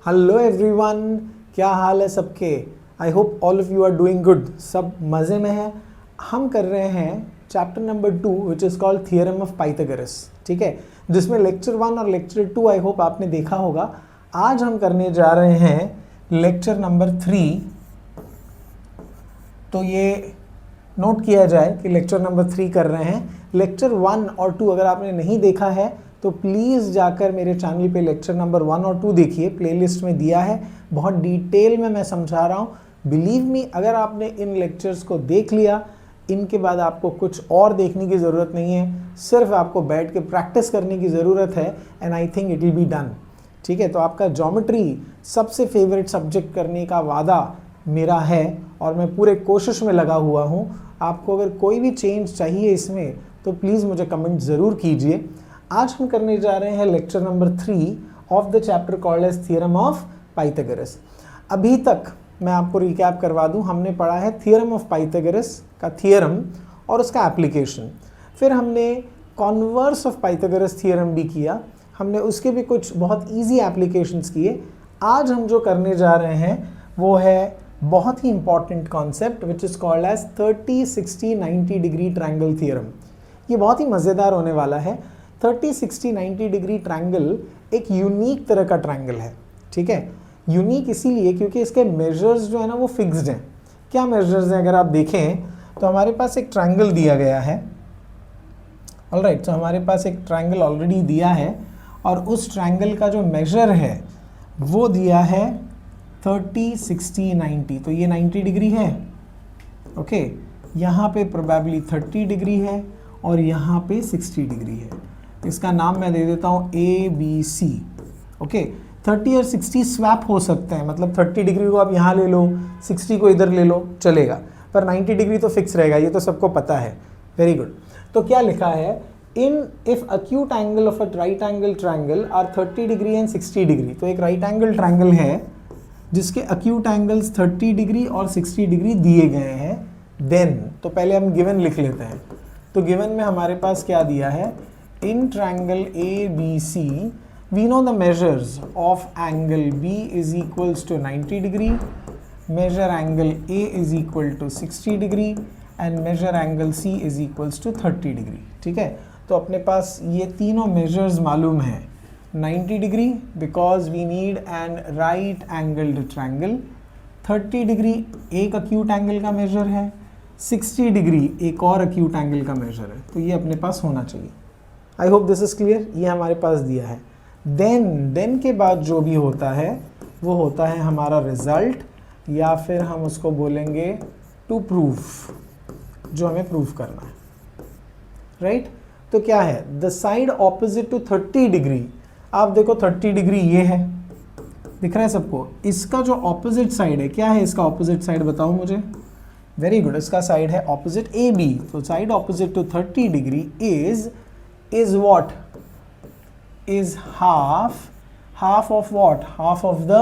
Hello everyone, क्या हाल है सबके। I hope all of you are doing good. सब मज़े में है। हम कर रहे हैं chapter number 2 which is called theorem of Pythagoras, ठीक है, जिसमें लेक्चर 1 और लेक्चर 2 आई होप आपने देखा होगा। आज हम करने जा रहे हैं लेक्चर नंबर 3। तो ये नोट किया जाए कि लेक्चर नंबर 3 कर रहे हैं। लेक्चर 1 और 2 अगर आपने नहीं देखा है तो प्लीज़ जाकर मेरे चैनल पे लेक्चर नंबर 1 और 2 देखिए, प्लेलिस्ट में दिया है। बहुत डिटेल में मैं समझा रहा हूँ। बिलीव मी, अगर आपने इन लेक्चर्स को देख लिया, इनके बाद आपको कुछ और देखने की ज़रूरत नहीं है, सिर्फ आपको बैठ के प्रैक्टिस करने की ज़रूरत है and I think it will be done. ठीक है, तो आपका ज्योमेट्री सबसे फेवरेट सब्जेक्ट करने का वादा मेरा है और मैं पूरे कोशिश में लगा हुआ हूँ। आपको अगर कोई भी चेंज चाहिए इसमें तो प्लीज़ मुझे कमेंट ज़रूर कीजिए। आज हम करने जा रहे हैं lecture number 3 of the chapter called as theorem of Pythagoras. अभी तक मैं आपको रिकैप करवा दूं, हमने पढ़ा है थियरम ऑफ पाइथागोरस का थियरम और उसका एप्लीकेशन। फिर हमने कॉन्वर्स ऑफ पाइथागोरस थियरम भी किया, हमने उसके भी कुछ बहुत ईजी एप्लीकेशंस किए। आज हम जो करने जा रहे हैं वो है बहुत ही important concept which is called as 30, 60, 90 degree triangle theorem. ये बहुत ही मज़ेदार होने वाला है। 30, 60, 90 डिग्री ट्रायंगल एक यूनिक तरह का ट्रायंगल है, ठीक है। यूनिक इसीलिए क्योंकि इसके मेजर्स जो है ना वो फिक्स्ड हैं। क्या मेजर्स हैं अगर आप देखें तो हमारे पास एक ट्रायंगल दिया गया है। ऑलराइट, तो हमारे पास एक ट्रायंगल ऑलरेडी दिया है और उस ट्रायंगल का जो मेजर है वो दिया है 30, 60, 90। तो ये 90 डिग्री है, ओके। यहाँ पे प्रोबेबली 30 डिग्री है और यहाँ पे 60 डिग्री है। इसका नाम मैं दे देता हूँ ABC, ओके। 30 और 60 स्वैप हो सकते हैं, मतलब 30 डिग्री को आप यहाँ ले लो, 60 को इधर ले लो, चलेगा, पर 90 डिग्री तो फिक्स रहेगा, ये तो सबको पता है। Very good. तो क्या लिखा है, in if acute angle of a right angle triangle are 30 degree and 60 degree. तो एक राइट एंगल ट्रायंगल है जिसके अक्यूट एंगल्स 30 डिग्री और 60 डिग्री दिए गए हैं। देन तो पहले हम गिवन लिख लेते हैं। तो गिवन में हमारे पास क्या दिया है, in triangle ABC we know the measures of angle B is equals to 90 degree, measure angle A is equal to 60 degree and measure angle C is equals to 30 degree, ठीक है। तो अपने पास ये तीनों measures मालूम है। 90 degree because we need an right angled triangle, 30 degree एक acute angle का measure है, 60 डिग्री एक और acute angle का measure है। तो ये अपने पास होना चाहिए। I hope this is clear. ये हमारे पास दिया है। देन के बाद जो भी होता है वो होता है हमारा रिजल्ट, या फिर हम उसको बोलेंगे टू प्रूव, जो हमें प्रूव करना है, राइट। तो क्या है, the side opposite to 30 degree. आप देखो 30 डिग्री ये है, दिख रहा है सबको। इसका जो ऑपोजिट साइड है, क्या है इसका ऑपोजिट साइड, बताओ मुझे। वेरी गुड, इसका साइड है ऑपोजिट AB। तो side opposite to 30 degree is what? Is half of what? Half of the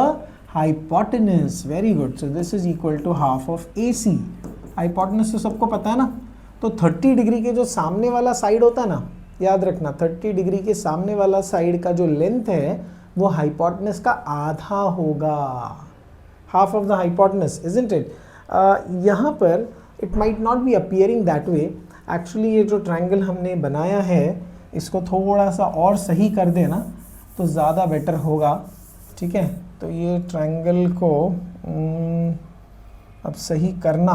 hypotenuse. Very good. So this is equal to half of AC. Hypotenuse तो सबको पता है ना। तो 30 डिग्री के जो सामने वाला साइड होता है ना, याद रखना 30 डिग्री के सामने वाला साइड का जो लेंथ है वो हाइपोटेनस का आधा होगा। Half of the hypotenuse, isn't it? यहाँ पर it might not be appearing that way. Actually ये जो ट्रायंगल हमने बनाया है इसको थोड़ा सा और सही कर देना तो ज़्यादा बेटर होगा, ठीक है। तो ये ट्रायंगल को अब सही करना,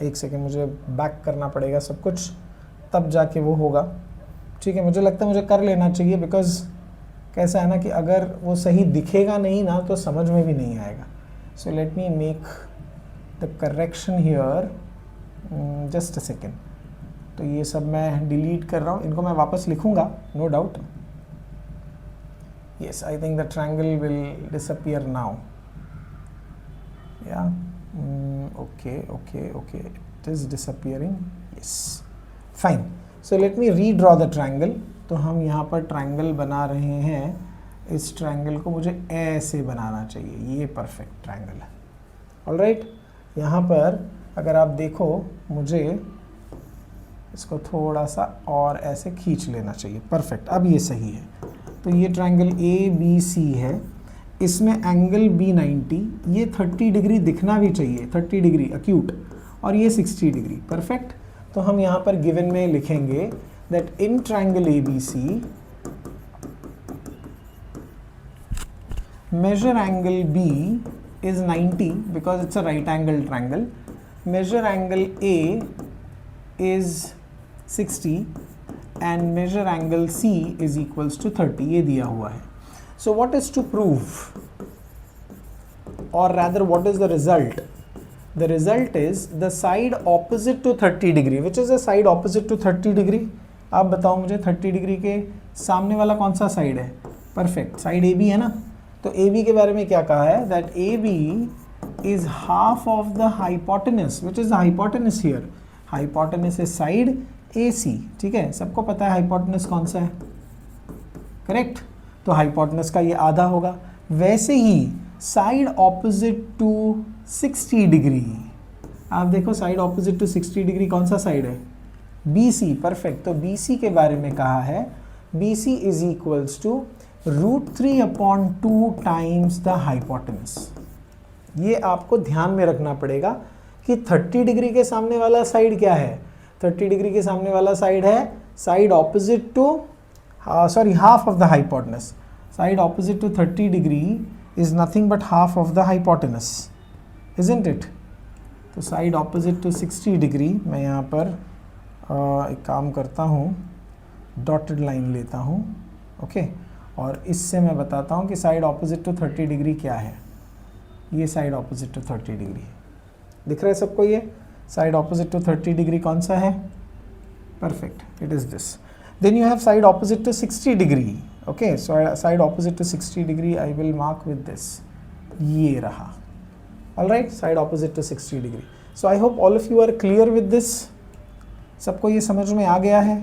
एक सेकेंड, मुझे बैक करना पड़ेगा सब कुछ, तब जाके वो होगा, ठीक है। मुझे लगता है मुझे कर लेना चाहिए, बिकॉज कैसा है ना कि अगर वो सही दिखेगा नहीं ना तो समझ में भी नहीं आएगा। सो let me make the correction here, just a second. तो ये सब मैं डिलीट कर रहा हूँ, इनको मैं वापस लिखूँगा, no doubt. Yes, I think the triangle will disappear now. Yeah okay, it is disappearing, yes, fine. So let me redraw the triangle. तो हम यहाँ पर ट्रायंगल बना रहे हैं, इस ट्रायंगल को मुझे ऐसे बनाना चाहिए, ये परफेक्ट ट्रायंगल है। ऑलराइट, यहाँ पर अगर आप देखो मुझे इसको थोड़ा सा और ऐसे खींच लेना चाहिए, परफेक्ट, अब ये सही है। तो ये ट्रायंगल ए बी सी है, इसमें एंगल बी 90, ये 30 डिग्री दिखना भी चाहिए, 30 डिग्री अक्यूट, और ये 60 डिग्री, परफेक्ट। तो हम यहाँ पर गिवन में लिखेंगे that in triangle A B C measure angle B is 90 because it's a right angle triangle, measure angle A is 60 and measure angle C is equals to 30, ये दिया हुआ है। So what is to prove, or rather what is the result? The result is the side opposite to 30 degree, which is the side opposite to 30 degree, आप बताओ मुझे 30 degree के सामने वाला कौन सा साइड है? परफेक्ट, साइड ए बी है ना। तो ए बी के बारे में क्या कहा है? That A B is half of the hypotenuse, which is the hypotenuse here, hypotenuse is side A C, ठीक है, सबको पता है हाइपोटेनस कौन सा है, करेक्ट। तो हाइपोटेनस का ये आधा होगा। वैसे ही साइड ऑपोजिट टू 60 डिग्री, आप देखो साइड ऑपोजिट टू 60 डिग्री कौन सा साइड है? B C, perfect. तो बी सी के बारे में कहा है B C is equals to √3/2 times the hypotenuse. ये आपको ध्यान में रखना पड़ेगा कि 30 डिग्री के सामने वाला साइड क्या है? 30 डिग्री के सामने वाला साइड है side opposite to half of the hypotenuse. Side opposite to 30 degree is nothing but half of the hypotenuse, isn't it? तो साइड ऑपोजिट टू 60 डिग्री, मैं यहाँ पर एक काम करता हूँ, डॉटेड लाइन लेता हूँ, ओके, और इससे मैं बताता हूँ कि साइड ऑपोजिट टू 30 डिग्री क्या है। ये साइड ऑपोजिट टू 30 डिग्री है, दिख रहा है सबको? ये साइड ऑपोजिट टू 30 डिग्री कौन सा है? Perfect, it is this. Then you have side opposite to 60 degree, okay, so side opposite to 60 degree I will mark with this, ये रहा, alright, side opposite to 60 degree. So I hope all of you are clear with this. सबको ये समझ में आ गया है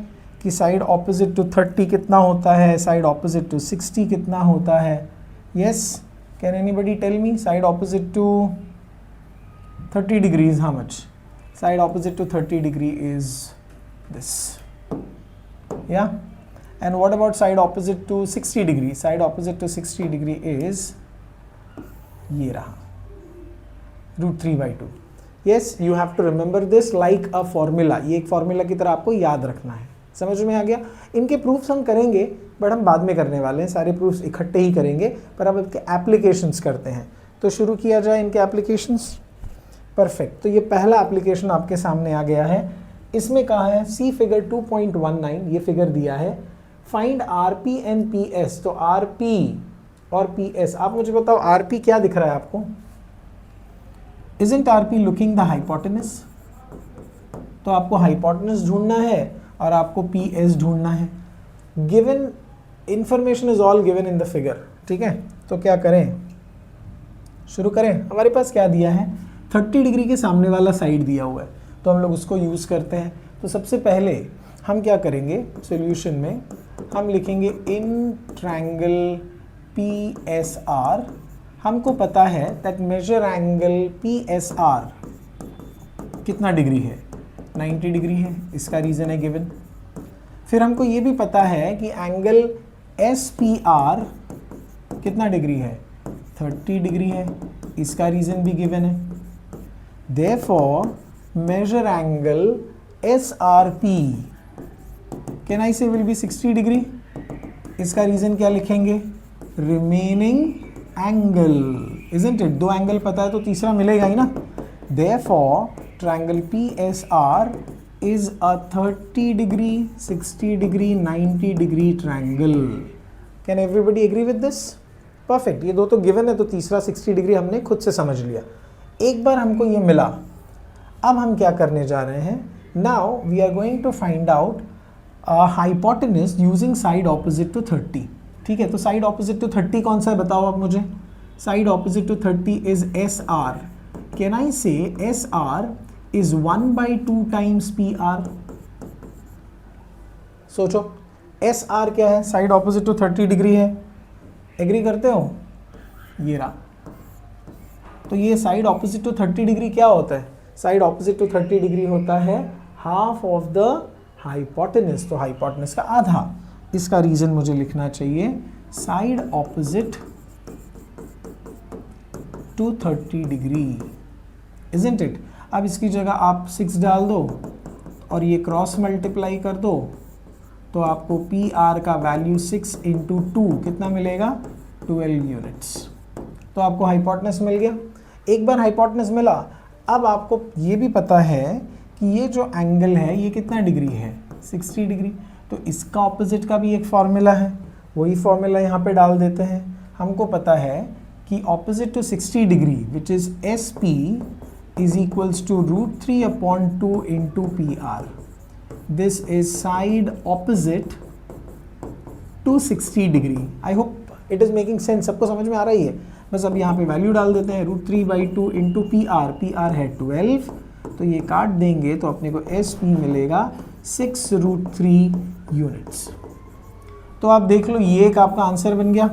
कि साइड ऑपोजिट टू 30 कितना होता है, साइड ऑपोजिट टू 60 कितना होता है? Yes, can anybody tell me side opposite to 30 degree is how much? Side opposite to 30 degree is this, yeah? And what about side opposite to 60 degree? Side opposite to 60 degree is ये रहा, √3/2। Yes, you have to remember this like a formula. ये एक formula की तरह आपको याद रखना है। समझ में आ गया? इनके प्रूफ्स हम करेंगे बट हम बाद में करने वाले हैं, सारे प्रूफ्स इकट्ठे ही करेंगे, पर अब इनके एप्लीकेशंस करते हैं। तो शुरू किया जाए इनके एप्लीकेशंस। परफेक्ट, तो ये पहला एप्लीकेशन आपके सामने आ गया है। इसमें कहा है सी फिगर 2.19, ये फिगर दिया है, find R P and P S. तो आर पी और पी एस, आप मुझे बताओ आर पी क्या दिख रहा है आपको? Isn't R P looking the hypotenuse? तो आपको हाइपोटेनस ढूंढना है और आपको पी एस ढूंढना है। Given information is all given in the figure, ठीक है? तो क्या करें, शुरू करें? हमारे पास क्या दिया है? 30 डिग्री के सामने वाला साइड दिया हुआ है, तो हम लोग उसको यूज़ करते हैं। तो सबसे पहले हम क्या करेंगे, सॉल्यूशन में हम लिखेंगे in triangle P S R, हमको पता है that measure angle P S R कितना डिग्री है? 90 डिग्री है, इसका रीज़न है गिवन। फिर हमको ये भी पता है कि एंगल एस पी आर कितना डिग्री है? 30 डिग्री है, इसका रीज़न भी गिवन है। Therefore measure angle S R P can I say will be 60 degree, इसका रीज़न क्या लिखेंगे? Remaining angle, isn't it? दो एंगल पता है तो तीसरा मिलेगा ही ना। Therefore triangle PSR is a 30 degree, 60 degree, 90 degree triangle. Can everybody agree with this? Perfect. ये दो तो given है, तो तीसरा 60 डिग्री हमने खुद से समझ लिया। एक बार हमको ये मिला, अब हम क्या करने जा रहे हैं? Now we are going to find out a hypotenuse using side opposite to 30. ठीक है, तो side opposite to 30 कौन सा है बताओ आप मुझे? Side opposite to 30 is SR. Can I say SR is 1/2 times PR? सोचो, SR क्या है? साइड ऑपोजिट टू 30 डिग्री है, एग्री करते हो? ये रहा। तो ये साइड ऑपोजिट टू 30 डिग्री क्या होता है? साइड ऑपोजिट टू 30 डिग्री होता है हाफ ऑफ द हाइपोटेनस, तो हाइपोटेनस का आधा। इसका रीजन मुझे लिखना चाहिए side opposite to 30 degree, isn't it. अब इसकी जगह आप 6 डाल दो और ये क्रॉस मल्टीप्लाई कर दो, तो आपको पी आर का वैल्यू 6 इंटू 2 कितना मिलेगा, 12 यूनिट्स। तो आपको हाइपोटेनस मिल गया। एक बार हाइपोटेनस मिला, अब आपको ये भी पता है कि ये जो एंगल है ये कितना डिग्री है, 60 डिग्री। तो इसका ऑपोजिट का भी एक फॉर्मूला है, वही फॉर्मूला यहाँ पे डाल देते हैं। हमको पता है कि opposite to 60 degree which is S P is equals to √3/2 into P R. This is side opposite to 60 degree. I hope it is making sense, सबको समझ में आ रही है। बस अब यहाँ पे वैल्यू डाल देते हैं, √3/2 इंटू पी आर है 12, तो ये काट देंगे तो अपने को एस पी मिलेगा 6√3 यूनिट्स। तो आप देख लो, ये एक आपका आंसर बन गया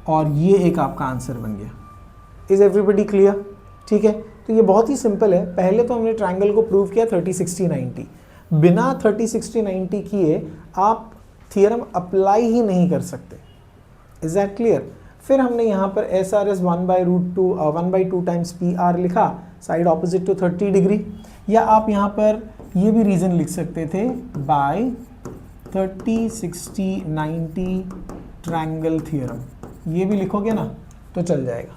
और ये एक आपका आंसर बन गया। Is everybody clear? ठीक है, तो ये बहुत ही सिंपल है। पहले तो हमने ट्रायंगल को प्रूव किया 30, 60, 90। बिना 30, 60, 90 किए आप थियरम अप्लाई ही नहीं कर सकते। Is that clear? फिर हमने यहाँ पर S R S 1/2 times P R लिखा, साइड ऑपोजिट टू 30 डिग्री। या आप यहाँ पर ये भी रीजन लिख सकते थे, बाय 30, 60, 90 ट्रायंगल थियरम, ये भी लिखोगे ना तो चल जाएगा।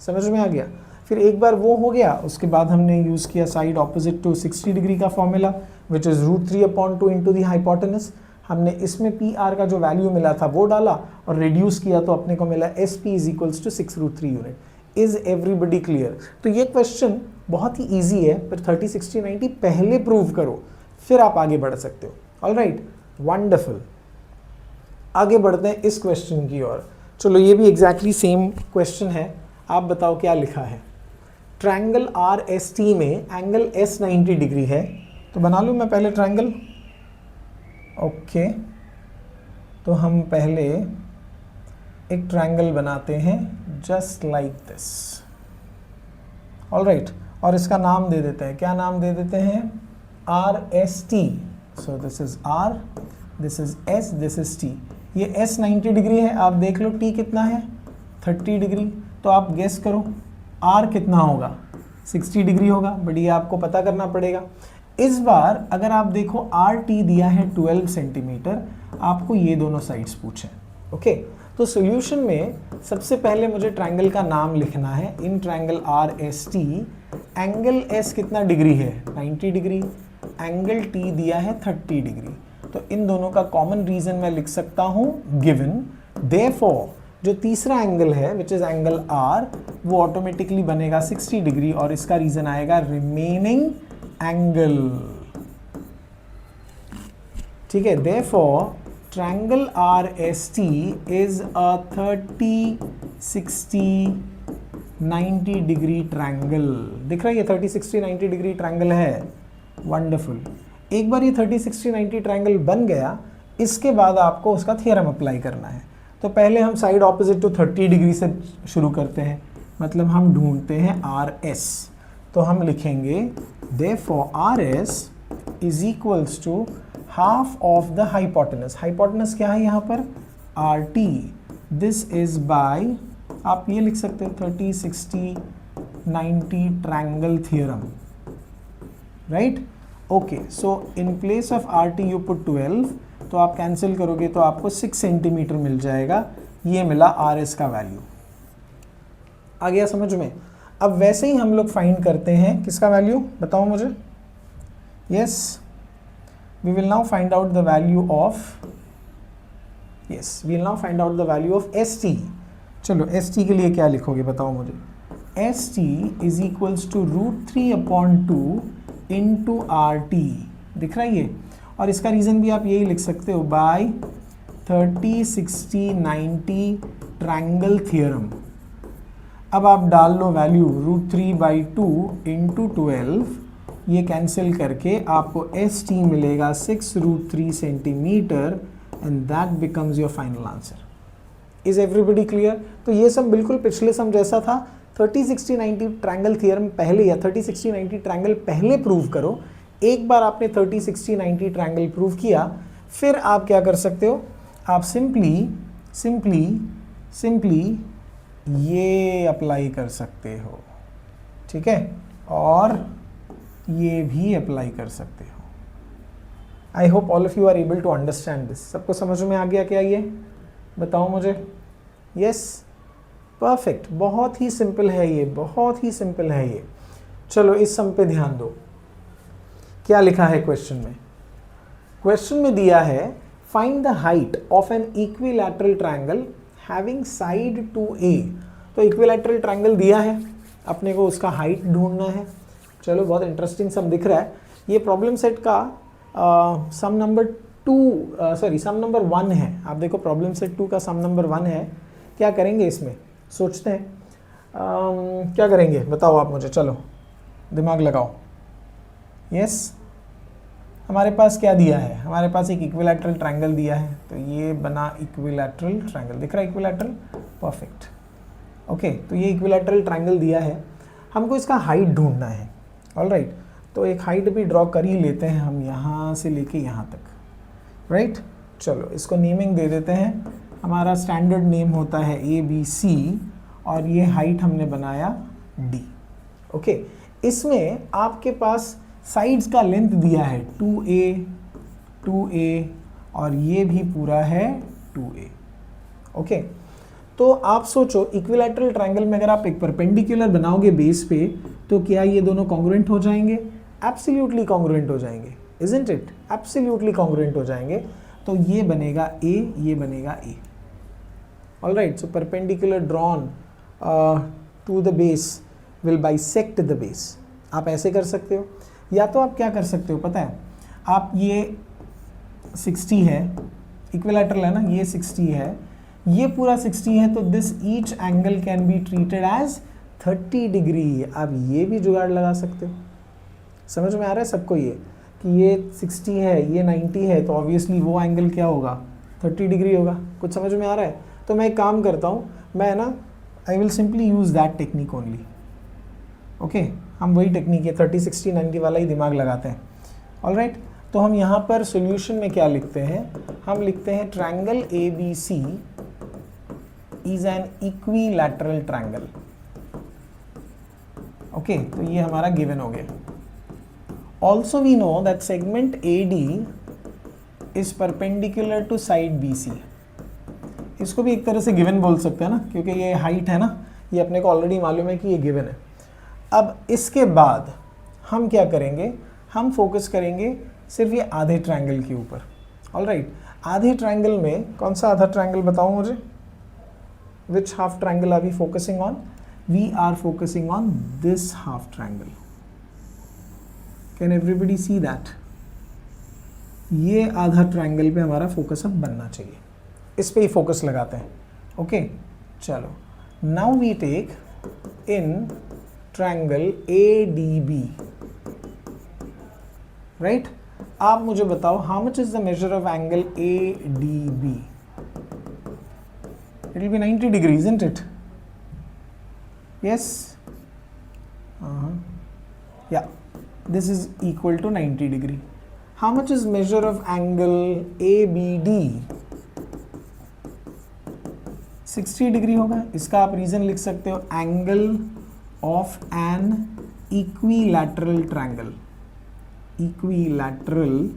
समझ में आ गया? फिर एक बार वो हो गया, उसके बाद हमने यूज़ किया साइड ऑपोजिट टू 60 डिग्री का formula which is √3/2 into the hypotenuse. हमने इसमें पी आर का जो वैल्यू मिला था वो डाला और रिड्यूस किया, तो अपने को मिला S P is equals to 6√3 unit. Is everybody clear? तो ये क्वेश्चन बहुत ही ईजी है, पर 30, 60, 90 पहले प्रूव करो, फिर आप आगे बढ़ सकते हो। Alright, wonderful. आगे बढ़ते हैं इस क्वेश्चन की ओर। चलो, ये भी एग्जैक्टली सेम क्वेश्चन है। आप बताओ क्या लिखा है। ट्रायंगल आर एस टी में एंगल एस 90 डिग्री है, तो बना लूँ मैं पहले ट्रायंगल। ओके, तो हम पहले एक ट्रायंगल बनाते हैं जस्ट लाइक दिस। ऑलराइट, और इसका नाम दे देते हैं, क्या नाम दे देते हैं, R S T. So this is R, this is S, this is T. ये एस 90 डिग्री है, आप देख लो टी कितना है, 30 डिग्री। तो आप गेस करो आर कितना होगा, 60 डिग्री होगा, बट ये आपको पता करना पड़ेगा। इस बार अगर आप देखो आर टी दिया है 12 सेंटीमीटर, आपको ये दोनों साइड्स पूछे। ओके, तो सॉल्यूशन में सबसे पहले मुझे ट्रायंगल का नाम लिखना है। In triangle are S T angle S कितना डिग्री है, 90 डिग्री। एंगल टी दिया है 30 डिग्री। तो इन दोनों का कॉमन रीजन मैं लिख सकता हूँ गिवन। देयरफॉर जो तीसरा एंगल है विच इज एंगल आर, वो ऑटोमेटिकली बनेगा 60 डिग्री और इसका रीजन आएगा रिमेनिंग एंगल। ठीक है, therefore triangle are S T is a 30, 60, 90 degree triangle. दिख रहा है ये 30, 60, 90 डिग्री ट्रायंगल है। वंडरफुल। एक बार ये 30, 60, 90 ट्रायंगल बन गया, इसके बाद आपको उसका थियरम अप्लाई करना है। तो पहले हम साइड ऑपोजिट टू 30 डिग्री से शुरू करते हैं, मतलब हम ढूंढते हैं आर एस। तो हम लिखेंगे therefore R S is equals to half of the hypotenuse. Hypotenuse क्या है यहाँ पर, R T. This is by, आप ये लिख सकते हो 30, 60, 90 triangle theorem, right. Okay, so in place of R T you put 12, तो आप कैंसिल करोगे तो आपको 6 सेंटीमीटर मिल जाएगा। ये मिला आर एस का वैल्यू। आ गया समझ में? अब वैसे ही हम लोग फाइंड करते हैं किसका वैल्यू, बताओ मुझे। Yes, we will now find out the value of, yes we will now find out the value of S T. चलो, एस टी के लिए क्या लिखोगे बताओ मुझे। S T is equals to √3/2 into R T. दिख रहा है ये, और इसका रीज़न भी आप यही लिख सकते हो, बाय 30, 60, 90 ट्रायंगल थियरम। अब आप डाल लो वैल्यू √3/2 इंटू 12, ये कैंसिल करके आपको एस टी मिलेगा 6√3 centimetre and that becomes your final answer. Is everybody clear? तो ये सब बिल्कुल पिछले सम जैसा था। 30, 60, 90 ट्रायंगल थियरम पहले, या 30, 60, 90 ट्रायंगल पहले प्रूव करो। एक बार आपने 30, 60, 90 ट्रायंगल प्रूव किया, फिर आप क्या कर सकते हो, आप सिंपली ये अप्लाई कर सकते हो, ठीक है, और ये भी अप्लाई कर सकते हो। I hope all of you are able to understand this. सबको समझ में आ गया क्या ये? बताओ मुझे। Yes, perfect. बहुत ही सिंपल है ये, बहुत ही सिंपल है ये। चलो इस सम पे ध्यान दो, क्या लिखा है क्वेश्चन में। क्वेश्चन में दिया है find the height of an equilateral triangle having side two a. तो इक्विलैटरल ट्रायंगल दिया है, अपने को उसका हाइट ढूंढना है। चलो बहुत इंटरेस्टिंग सम दिख रहा है। ये प्रॉब्लम सेट का सम नंबर 1 है। आप देखो प्रॉब्लम सेट 2 का सम नंबर 1 है। क्या करेंगे इसमें, सोचते हैं क्या करेंगे, बताओ आप मुझे, चलो दिमाग लगाओ। यस, हमारे पास क्या दिया है, हमारे पास एक इक्विलैटरल ट्रायंगल दिया है। तो ये बना इक्विलैटरल ट्रायंगल, दिख रहा है इक्विलैटरल, परफेक्ट। ओके, तो ये इक्विलैटरल ट्रायंगल दिया है, हमको इसका हाइट ढूंढना है। ऑलराइट, तो एक हाइट भी ड्रॉ कर ही लेते हैं हम, यहाँ से लेके यहाँ तक, राइट। चलो इसको नेमिंग दे देते हैं। हमारा स्टैंडर्ड नेम होता है ABC, और ये हाइट हमने बनाया D। ओके, इसमें आपके पास साइड्स का लेंथ दिया है 2A, और ये भी पूरा है 2A। ओके, तो आप सोचो इक्विलैटरल ट्रायंगल में अगर आप एक परपेंडिकुलर बनाओगे बेस पे, तो क्या ये दोनों कॉन्ग्रुएंट हो जाएंगे? एब्सोल्युटली कॉन्ग्रुएंट हो जाएंगे, इजंट इट? एब्सोल्युटली कॉन्ग्रुएंट हो जाएंगे। तो ये बनेगा A, ये बनेगा A। Alright, so perpendicular drawn to the base will bisect the base. आप ऐसे कर सकते हो, या तो आप क्या कर सकते हो पता है, आप ये 60 है, इक्विलैटरल है ना, ये 60 है, ये पूरा 60 है, तो this each angle can be treated as 30 degree. आप ये भी जुगाड़ लगा सकते हो। समझ में आ रहा है सबको ये कि ये 60 है, ये 90 है, तो ऑब्वियसली वो एंगल क्या होगा, 30 डिग्री होगा। कुछ समझ में आ रहा है? तो मैं एक काम करता हूँ, मैं ना I will simply use that technique only. Okay, हम वही टेक्निक है 30, 60, 90 वाला ही दिमाग लगाते हैं। ऑलराइट, तो हम यहाँ पर सॉल्यूशन में क्या लिखते हैं, हम लिखते हैं triangle ABC is an equilateral triangle. Okay, तो ये हमारा गिवन हो गया। Also we know that segment AD is perpendicular to side BC। इसको भी एक तरह से गिवन बोल सकते हैं ना, क्योंकि ये हाइट है ना, ये अपने को ऑलरेडी मालूम है कि ये गिवन है। अब इसके बाद हम क्या करेंगे, हम फोकस करेंगे सिर्फ ये आधे ट्रायंगल के ऊपर। ऑलराइट, आधे ट्रायंगल में कौन सा आधा ट्रायंगल बताओ मुझे, which half triangle are we focusing on? We are focusing on this half triangle. Can everybody see that? ये आधा ट्रायंगल पे हमारा फोकस अब बनना चाहिए, इस पे ही फोकस लगाते हैं। ओके, चलो now we take in triangle ADB, right. आप मुझे बताओ how much is the measure of angle ADB? It will be 90 degree, isn't it? Yes, yeah, this is equal to 90 degree. How much is measure of angle ABD? 60 degree होगा। इसका आप reason लिख सकते हो, angle of an equilateral triangle. Equilateral,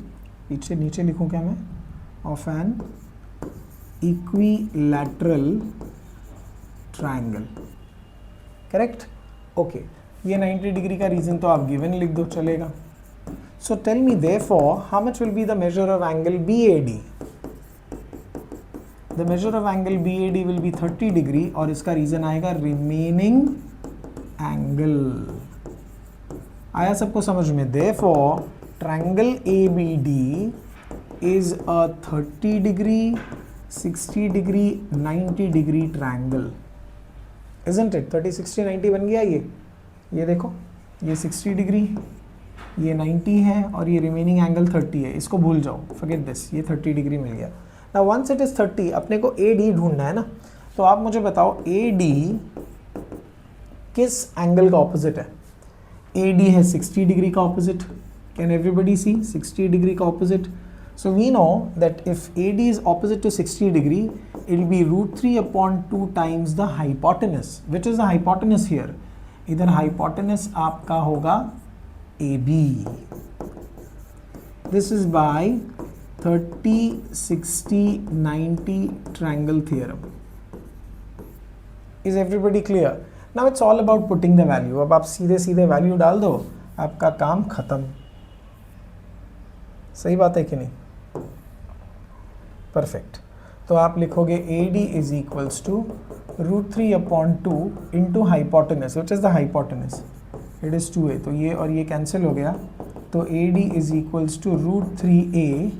पीछे नीचे लिखूं क्या मैं, of an equilateral triangle, correct. Okay, ये 90 डिग्री का रीजन तो आप गिवन लिख दो, चलेगा। So tell me therefore how much will be the measure of angle BAD? The measure of angle BAD will be 30 degree, और इसका रीजन आएगा रिमेनिंग एंगल। आया सबको समझ में? Therefore triangle ABD is a 30 degree, 60 degree, 90 degree triangle, isn't it? 30, 60, 90 बन गया ये देखो, ये 60 डिग्री, ये 90 है, और ये रिमेनिंग एंगल 30 है। इसको भूल जाओ, फॉरगेट दिस, ये 30 डिग्री मिल गया। नाउ वंस इट इज 30, अपने को AD ढूंढना है ना, तो आप मुझे बताओ AD किस एंगल का ऑपोजिट है? AD है 60 डिग्री का opposite. Can everybody see 60 degree का opposite? So we know that if AD is opposite to 60 degree, it will be √3/2 times the hypotenuse. Which is the hypotenuse here? इधर hypotenuse आपका होगा AB. This is by 30, 60, 90 triangle theorem. Is everybody clear? Now it's all about putting the value. अब आप सीधे सीधे value डाल दो, आपका काम खत्म. सही बात है कि नहीं? परफेक्ट. तो आप लिखोगे AD is equals to √3/2 into hypotenuse, which is the hypotenuse, it is 2a. तो ये और ये कैंसिल हो गया, तो AD is equals to √3a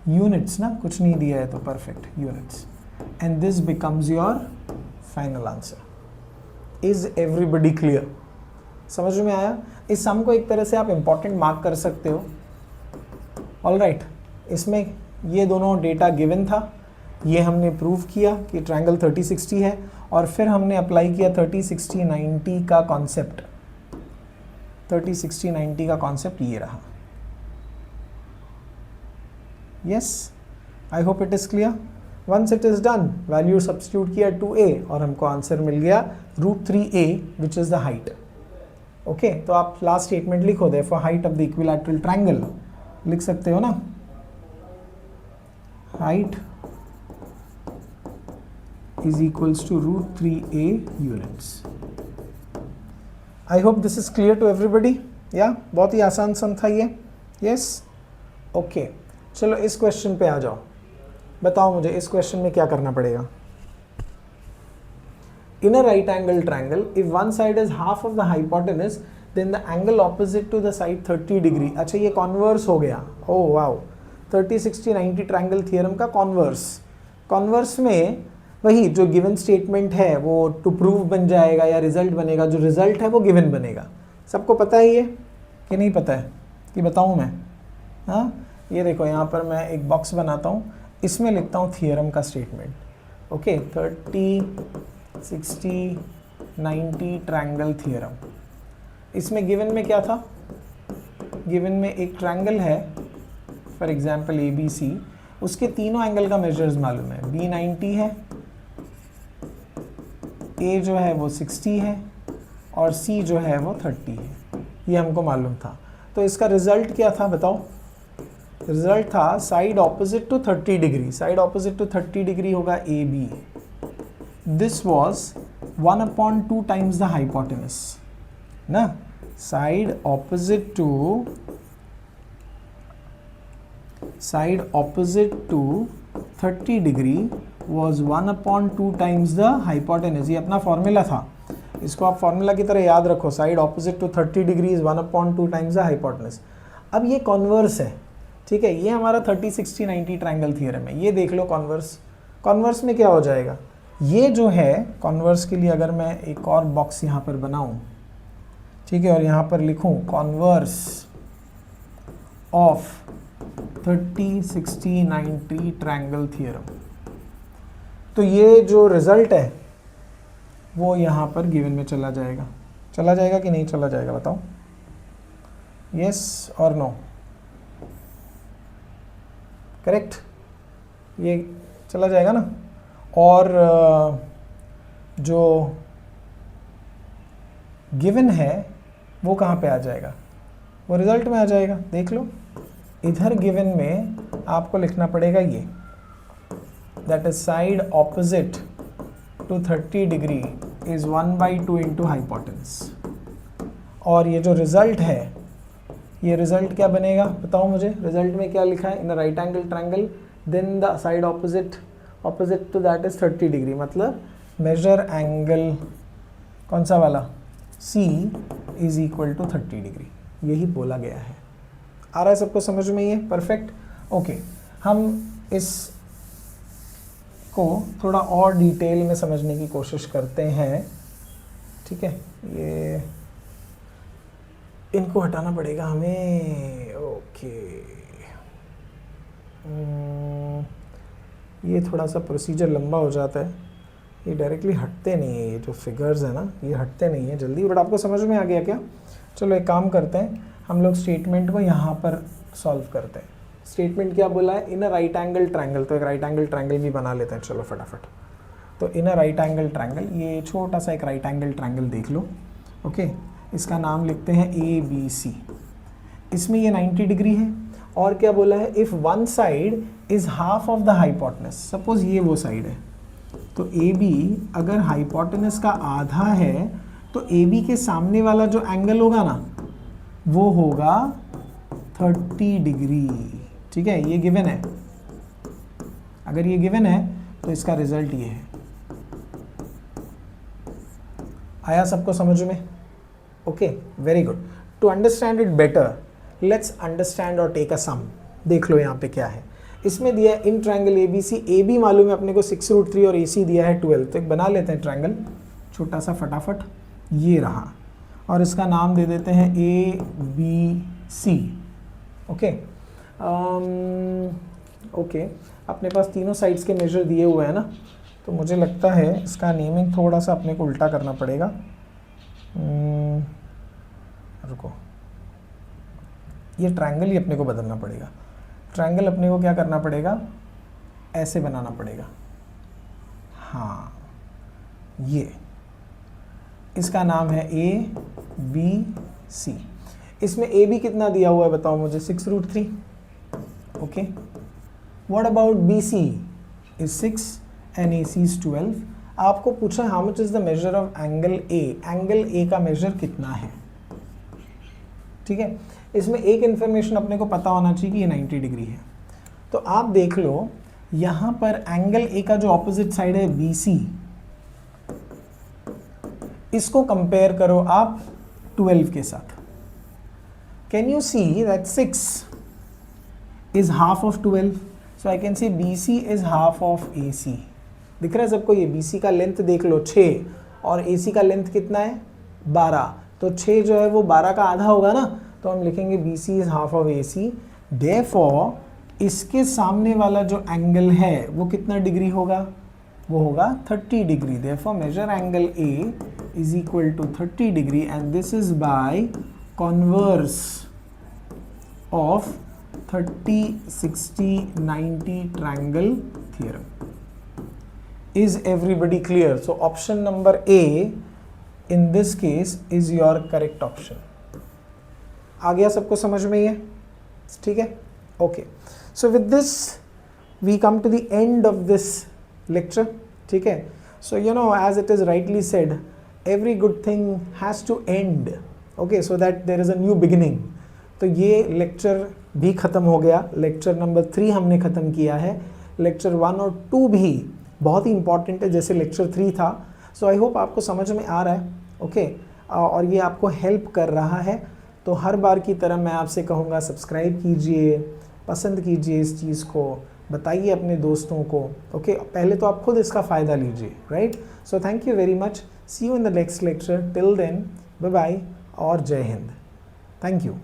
units ना, कुछ नहीं दिया है तो perfect units. And this becomes your final answer. Is everybody clear? समझ में आया? इस सम को एक तरह से आप इंपॉर्टेंट मार्क कर सकते हो. All right. इसमें ये दोनों डेटा गिवन था, ये हमने प्रूव किया कि ट्रायंगल 30-60 है, और फिर हमने अप्लाई किया 30-60-90 का कॉन्सेप्ट. 30-60-90 का कॉन्सेप्ट ये रहा. Yes, I hope it is clear. Once it is done, value substitute किया 2a और हमको आंसर मिल गया √3a which is the height. Okay, तो आप लास्ट स्टेटमेंट लिखो, therefore height of the equilateral triangle लिख सकते हो ना. Height is equals to √3a units. I hope this is clear to everybody. Yeah, बहुत ही आसान सम था ये. Yes, okay. चलो इस क्वेश्चन पे आ जाओ. बताओ मुझे इस क्वेश्चन में क्या करना पड़ेगा. In a right angle triangle, if one side is half of the hypotenuse, then the angle opposite to the side 30 degree. अच्छा, ये कॉन्वर्स हो गया. Oh wow, 30-60-90 ट्रायंगल थियरम का कॉन्वर्स. कॉन्वर्स में वही जो गिवन स्टेटमेंट है वो टू प्रूव बन जाएगा या रिजल्ट बनेगा. जो रिजल्ट है वो गिवन बनेगा. सबको पता है ये कि नहीं पता है कि बताऊँ मैं? हाँ, ये देखो यहाँ पर मैं एक बॉक्स बनाता हूँ, इसमें लिखता हूँ थियरम का स्टेटमेंट. Okay, 30-60-90 triangle theorem. इसमें गिवन में क्या था? गिवन में एक ट्रायंगल है, फॉर एग्जांपल ABC. उसके तीनों एंगल का मेजर्स मालूम है. B 90 है, A जो है वो 60 है, और C जो है वो 30 है. ये हमको मालूम था. तो इसका रिजल्ट क्या था बताओ? रिजल्ट था side opposite to 30 degree. Side opposite to 30 degree होगा AB. This was 1/2 times the hypotenuse ना. Side opposite to 30 degree was 1/2 times the hypotenuse. ये अपना फॉर्मूला था, इसको आप फॉर्मूला की तरह याद रखो. Side opposite to 30 degree is 1/2 times the hypotenuse. अब ये कॉन्वर्स है, ठीक है. ये हमारा 30-60-90 ट्रायंगल थियरम है. ये देख लो कॉन्वर्स. कॉन्वर्स में क्या हो जाएगा? ये जो है कॉन्वर्स के लिए अगर मैं एक और बॉक्स यहाँ पर बनाऊँ, ठीक है, और यहाँ पर लिखूँ कॉन्वर्स ऑफ 30-60-90 ट्रायंगल थियरम, तो ये जो रिजल्ट है वो यहाँ पर गिवन में चला जाएगा. चला जाएगा कि नहीं चला जाएगा बताओ? यस और नो? करेक्ट, ये चला जाएगा ना. और जो गिवन है वो कहाँ पे आ जाएगा? वो रिजल्ट में आ जाएगा. देख लो, इधर गिवन में आपको लिखना पड़ेगा ये, that is side opposite to 30 degree is 1/2 into hypotenuse. और ये जो रिजल्ट है, ये रिजल्ट क्या बनेगा बताओ मुझे? रिजल्ट में क्या लिखा है? In right angle triangle then the side opposite to that is 30 degree. मतलब मेजर एंगल कौन सा वाला? C is equal to 30 degree. यही बोला गया है. आ रहा है सबको समझ में? ये परफेक्ट. ओके, हम इस को थोड़ा और डिटेल में समझने की कोशिश करते हैं. ठीक है, ये इनको हटाना पड़ेगा हमें. ओके, ये थोड़ा सा प्रोसीजर लंबा हो जाता है. ये डायरेक्टली हटते नहीं है, ये जो फिगर्स है ना ये हटते नहीं है जल्दी. बट आपको समझ में आ गया क्या? चलो एक काम करते हैं, हम लोग स्टेटमेंट को यहाँ पर सॉल्व करते हैं. स्टेटमेंट क्या बोला है, इन अ राइट एंगल ट्रायंगल, तो एक राइट एंगल ट्रायंगल भी बना लेते हैं चलो फटाफट। तो इन अ राइट एंगल ट्रायंगल, ये छोटा सा एक राइट एंगल ट्रायंगल देख लो, ओके, इसका नाम लिखते हैं ABC। इसमें ये 90 डिग्री है, और क्या बोला है, if one side is half of the hypotenuse, suppose ये वो साइड है, तो AB अगर हाइपोटेनस का आधा है तो AB के सामने वाला जो एंगल होगा ना वो होगा 30 डिग्री, ठीक है, ये गिवन है। अगर ये गिवन है तो इसका रिजल्ट ये है। आया सबको समझ में? Okay, very good. To understand it better let's understand और टेक अ सम। देख लो यहाँ पे क्या है, इसमें दिया है इन ट्रायंगल ABC, AB मालूम है अपने को 6√3 और AC दिया है 12, तो एक बना लेते हैं ट्रायंगल छोटा सा फटाफट, ये रहा, और इसका नाम दे देते हैं ABC। ओके, ओके, अपने पास तीनों साइड्स के मेजर दिए हुए हैं ना, तो मुझे लगता है इसका नेमिंग थोड़ा सा अपने को उल्टा करना पड़ेगा। रुको, ये ट्रायंगल ही अपने को बदलना पड़ेगा। ट्रायंगल अपने को क्या करना पड़ेगा, ऐसे बनाना पड़ेगा, हाँ, ये इसका नाम है ABC। इसमें AB कितना दिया हुआ है बताओ मुझे, 6√3। Okay, what about BC is 6 and AC is 12। आपको पूछा how much is the measure of angle A, angle A का मेजर कितना है, ठीक है। इसमें एक इन्फॉर्मेशन अपने को पता होना चाहिए कि ये 90 डिग्री है, तो आप देख लो यहाँ पर एंगल A का जो ऑपोजिट साइड है BC, इसको कंपेयर करो आप 12 के साथ। Can you see that 6 is half of 12, so I can see BC is half of AC। दिख रहा है सबको, ये BC का लेंथ देख लो 6 और AC का लेंथ कितना है 12, तो 6 जो है वो 12 का आधा होगा ना, तो हम लिखेंगे BC is half of AC। Therefore इसके सामने वाला जो एंगल है वो कितना डिग्री होगा, वो होगा 30 degree. Therefore measure angle A is equal to 30 degree and this is by converse of 30-60-90 triangle theorem. Is everybody clear? So option number A in this case is your correct option। आ गया सबको समझ में ये, ठीक है, okay. So with this we come to the end of this lecture, ठीक है। So you know as it is rightly said, every good thing has to end, okay, so that there is a new beginning. तो ये lecture भी ख़त्म हो गया, lecture number 3 हमने ख़त्म किया है। लेक्चर 1 और 2 भी बहुत ही इंपॉर्टेंट है जैसे लेक्चर 3 था। सो आई होप आपको समझ में आ रहा है, ओके, और ये आपको हेल्प कर रहा है। तो हर बार की तरह मैं आपसे कहूँगा सब्सक्राइब कीजिए, पसंद कीजिए इस चीज़ को, बताइए अपने दोस्तों को, ओके। पहले तो आप खुद इसका फ़ायदा लीजिए, right. So thank you very much, see you in the next lecture, till then bye bye और जय हिंद, थैंक यू।